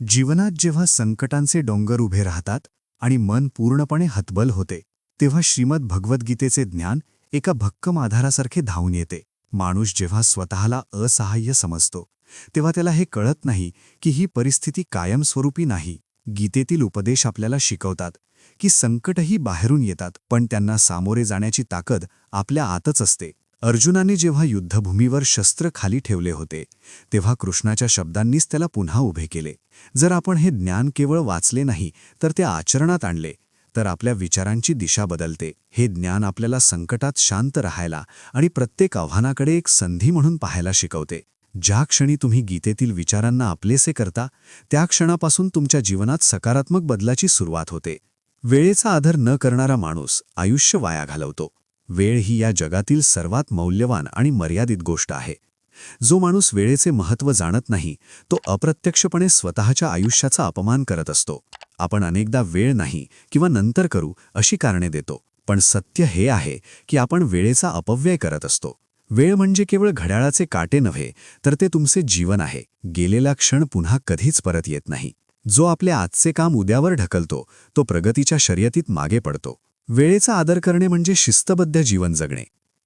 जीवनात जेव्हा संकटांचे डोंगर उभे राहतात आणि मन पूर्णपणे हतबल होते तेव्हा श्रीमद भगवद्गीतेचे ज्ञान एका भक्कम आधारासारखे धावून येते. माणूस जेव्हा स्वतःला असहाय्य समजतो तेव्हा त्याला हे कळत नाही की ही परिस्थिती कायमस्वरूपी नाही. गीतेतील उपदेश आपल्याला शिकवतात की संकटही बाहेरून येतात, पण त्यांना सामोरे जाण्याची ताकद आपल्या आतच असते. अर्जुनाने जेव्हा युद्धभूमीवर शस्त्र खाली ठेवले होते तेव्हा कृष्णाच्या शब्दांनीच त्याला पुन्हा उभे केले. जर आपण हे ज्ञान केवळ वाचले नाही तर ते आचरणात आणले तर आपल्या विचारांची दिशा बदलते. हे ज्ञान आपल्याला संकटात शांत राहायला आणि प्रत्येक आव्हानाकडे एक संधी म्हणून पाहायला शिकवते. ज्या क्षणी तुम्ही गीतेतील विचारांना आपलेसे करता त्या क्षणापासून तुमच्या जीवनात सकारात्मक बदलाची सुरुवात होते. वेळेचा आदर न करणारा माणूस आयुष्य वाया घालवतो. वेळ ही या जगातील सर्वात मौल्यवान आणि मर्यादित गोष्ट आहे. जो माणूस वेळेचे महत्त्व जाणत नाही तो अप्रत्यक्षपणे स्वतःच्या आयुष्याचा अपमान करत असतो. आपण अनेकदा वेळ नाही किंवा नंतर करू अशी कारणे देतो, पण सत्य हे आहे की आपण वेळेचा अपव्यय करत असतो. वेळ म्हणजे केवळ घड्याळाचे काटे नव्हे तर ते तुमचे जीवन आहे. गेलेला क्षण पुन्हा कधीच परत येत नाही. जो आपले आजचे काम उद्यावर ढकलतो तो प्रगतीच्या शर्यतीत मागे पडतो. वेळेचा आदर करणे म्हणजे शिस्तबद्ध जीवन जगणे.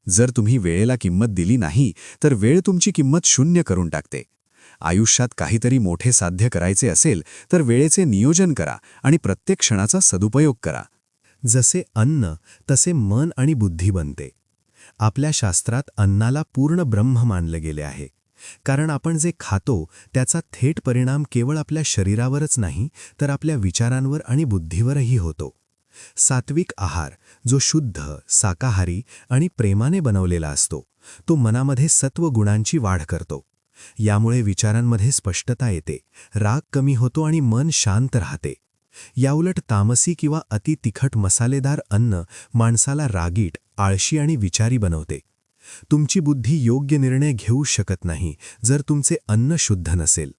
जर तुम्ही वेळेला किंमत दिली नाही तर वेळ तुमची किंमत शून्य करून टाकते. आयुष्यात काहीतरी मोठे साध्य करायचे असेल तर वेळेचे नियोजन करा आणि प्रत्येक क्षणाचा सदुपयोग करा. जसे अन्न तसे मन आणि बुद्धी बनते. आपल्या शास्त्रात अन्नाला पूर्ण ब्रह्म मानले गेले आहे, कारण आपण जे खातो त्याचा थेट परिणाम केवळ आपल्या शरीरावरच नाही तर आपल्या विचारांवर आणि बुद्धीवरही होतो. सात्विक आहार जो शुद्ध, शाकाहारी आणि प्रेमाने बनवलेला असतो तो मनामध्ये सत्व गुणांची वाढ करतो. यामुळे विचारांमध्ये स्पष्टता येते, राग कमी होतो आणि मन शांत राहते. याउलट तामसी किंवा अति तिखट मसालेदार अन्न माणसाला रागीट, आळशी आणि विचारी बनवते. तुमची बुद्धी योग्य निर्णय घेऊ शकत नाही जर तुमचे अन्न शुद्ध नसेल.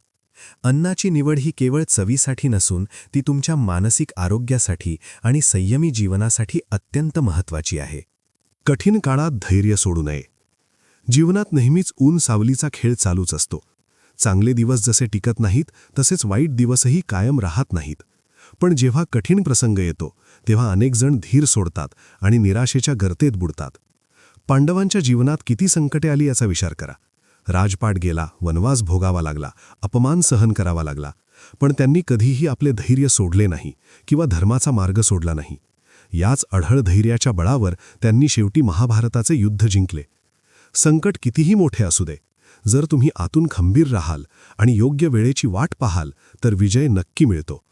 अन्नाची निवड ही केवळ चवीसाठी नसून ती तुमच्या मानसिक आरोग्यासाठी आणि संयमी जीवनासाठी अत्यंत महत्त्वाची आहे. कठीण काळात धैर्य सोडू नये. जीवनात नेहमीच ऊन सावलीचा खेळ चालूच असतो. चांगले दिवस जसे टिकत नाहीत तसेच वाईट दिवसही कायम राहत नाहीत. पण जेव्हा कठीण प्रसंग येतो तेव्हा अनेक जण धीर सोडतात आणि निराशेच्या गर्तेत बुडतात. पांडवांच्या जीवनात किती संकटे आली याचा विचार करा. राजपाट गेला, वनवास भोगावा लागला, अपमान सहन करावा लागला, पण त्यांनी कधीही आपले धैर्य सोडले नाही किंवा धर्माचा मार्ग सोडला नाही. याच अढळ धैर्याच्या बळावर त्यांनी शेवटी महाभारताचे युद्ध जिंकले. संकट कितीही मोठे असू दे, जर तुम्ही आतून खंबीर राहाल आणि योग्य वेळेची वाट पाहाल तर विजय नक्की मिळतो.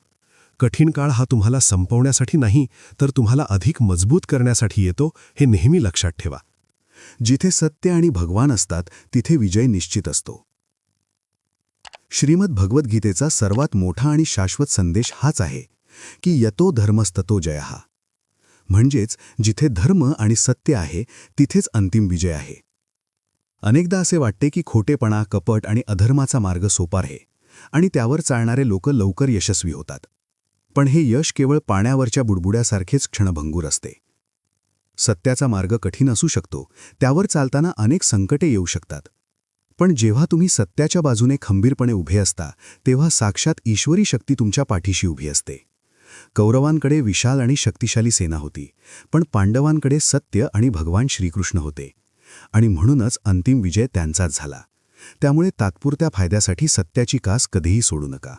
कठीण काळ हा तुम्हाला संपवण्यासाठी नाही तर तुम्हाला अधिक मजबूत करण्यासाठी येतो, हे नेहमी लक्षात ठेवा. जिथे सत्य आणि भगवान असतात तिथे विजय निश्चित असतो. श्रीमद भगवद्गीतेचा सर्वात मोठा आणि शाश्वत संदेश हाच आहे की यतो धर्मस्ततो जयः. म्हणजेच जिथे धर्म आणि सत्य आहे तिथेच अंतिम विजय आहे. अनेकदा असे वाटते की खोटेपणा, कपट आणि अधर्माचा मार्ग सोपा आहे आणि त्यावर चालणारे लोक लवकर यशस्वी होतात. पण हे यश केवळ पाण्यावरच्या बुडबुड्यासारखेच क्षणभंगूर असते. सत्याचा मार्ग कठीण असू शकतो, त्यावर चालताना अनेक संकटे येऊ शकतात. पण जेव्हा तुम्ही सत्याच्या बाजूने खंबीरपणे उभे असता तेव्हा साक्षात ईश्वरी शक्ती तुमच्या पाठीशी उभी असते. कौरवांकडे विशाल आणि शक्तिशाली सेना होती, पण पांडवांकडे सत्य आणि भगवान श्रीकृष्ण होते आणि म्हणूनच अंतिम विजय त्यांचाच झाला. त्यामुळे तात्पुरत्या फायद्यासाठी सत्याची कास कधीही सोडू नका.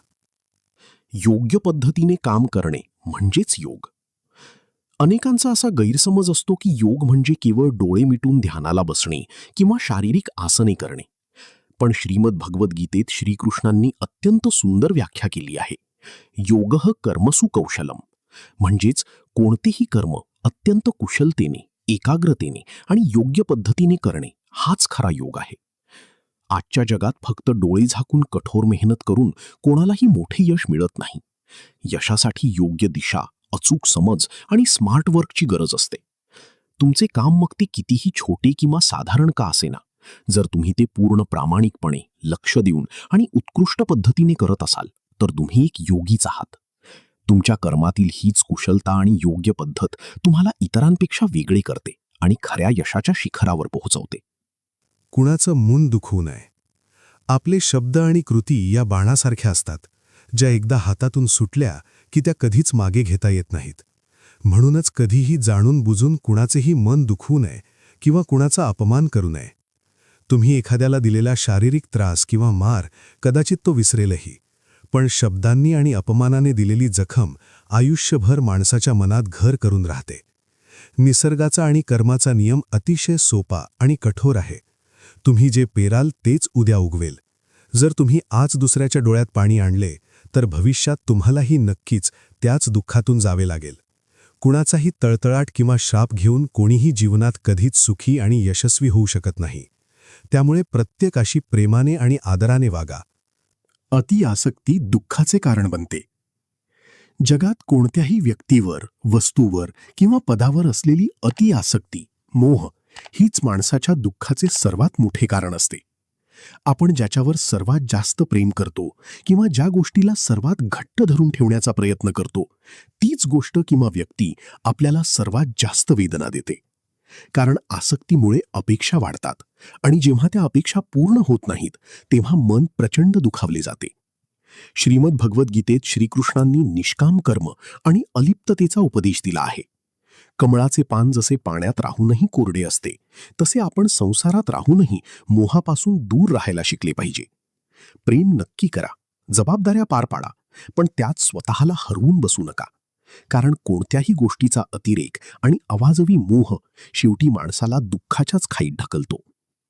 योग्य पद्धतीने काम करणे म्हणजेच योग. अनेकांचा असा गैरसमज असतो की योग म्हणजे केवळ डोळे मिटून ध्यानाला बसणे किंवा शारीरिक आसने करणे. पण श्रीमद भगवद्गीतेत श्रीकृष्णांनी अत्यंत सुंदर व्याख्या केली आहे. योगः कर्मसु कौशलम, म्हणजेच कोणतेही कर्म अत्यंत कुशलतेने, एकाग्रतेने आणि योग्य पद्धतीने करणे हाच खरा योग आहे. आजच्या जगात फक्त डोळे झाकून कठोर मेहनत करून कोणालाही मोठे यश मिळत नाही. यशासाठी योग्य दिशा, अचूक समज आणि स्मार्ट वर्कची गरज असते. तुमचे काम मग ते कितीही छोटे किंवा साधारण का असेना, जर तुम्ही ते पूर्ण प्रामाणिकपणे, लक्ष देऊन आणि उत्कृष्ट पद्धतीने करत असाल तर तुम्ही एक योगीच आहात. तुमच्या कर्मातील हीच कुशलता आणि योग्य पद्धत तुम्हाला इतरांपेक्षा वेगळे करते आणि खऱ्या यशाच्या शिखरावर पोहोचवते. कुणाचं मन दुखवू नये. आपले शब्द आणि कृती या बाणासारख्या असतात. ज्या एकदा हातातून सुटल्या की त्या कधीच मागे घेता येत नाहीत. म्हणूनच कधीही जाणून बुजून कुणाचेही मन दुखवू नये किंवा कुणाचा अपमान करू नये. तुम्ही एखाद्याला दिलेला शारीरिक त्रास किंवा मार कदाचित तो विसरेलही, पण शब्दांनी आणि अपमानाने दिलेली जखम आयुष्यभर माणसाच्या मनात घर करून राहते. निसर्गाचा आणि कर्माचा नियम अतिशय सोपा आणि कठोर आहे. तुम्ही जे पेराल तेच उद्या उगवेल. जर तुम्ही आज दुसऱ्याच्या डोळ्यात पाणी आणले तर भविष्यात तुम्हालाही नक्कीच त्याच दुःखातून जावे लागेल. कुणाचाही तळतळाट किंवा श्राप घेऊन कोणीही जीवनात कधीच सुखी आणि यशस्वी होऊ शकत नाही. त्यामुळे प्रत्येकाशी प्रेमाने आणि आदराने वागा. अति आसक्ती दुःखाचे कारण बनते. जगात कोणत्याही व्यक्तीवर, वस्तूवर किंवा पदावर असलेली अति आसक्ती, मोह हीच माणसाच्या दुःखाचे सर्वात मोठे कारण असते. आपण ज्याच्यावर सर्वात जास्त प्रेम करतो किंवा ज्या गोष्टीला सर्वात घट्ट धरून ठेवण्याचा प्रयत्न करतो, तीच गोष्ट किंवा व्यक्ती आपल्याला सर्वात जास्त वेदना देते. कारण आसक्तीमुळे अपेक्षा वाढतात आणि जेव्हा त्या अपेक्षा पूर्ण होत नाहीत तेव्हा मन प्रचंड दुखावले जाते. श्रीमद भगवद्गीतेत श्रीकृष्णांनी निष्काम कर्म आणि अलिप्ततेचा उपदेश दिला आहे. कमळाचे पान जसे पाण्यात राहूनही कोरडे असते, तसे आपण संसारात राहूनही मोहापासून दूर राहायला शिकले पाहिजे. प्रेम नक्की करा, जबाबदाऱ्या पार पाडा, पण त्यात स्वतःला हरवून बसू नका. कारण कोणत्याही गोष्टीचा अतिरेक आणि अवाजवी मोह शेवटी माणसाला दुःखाच्याच खाईत ढकलतो.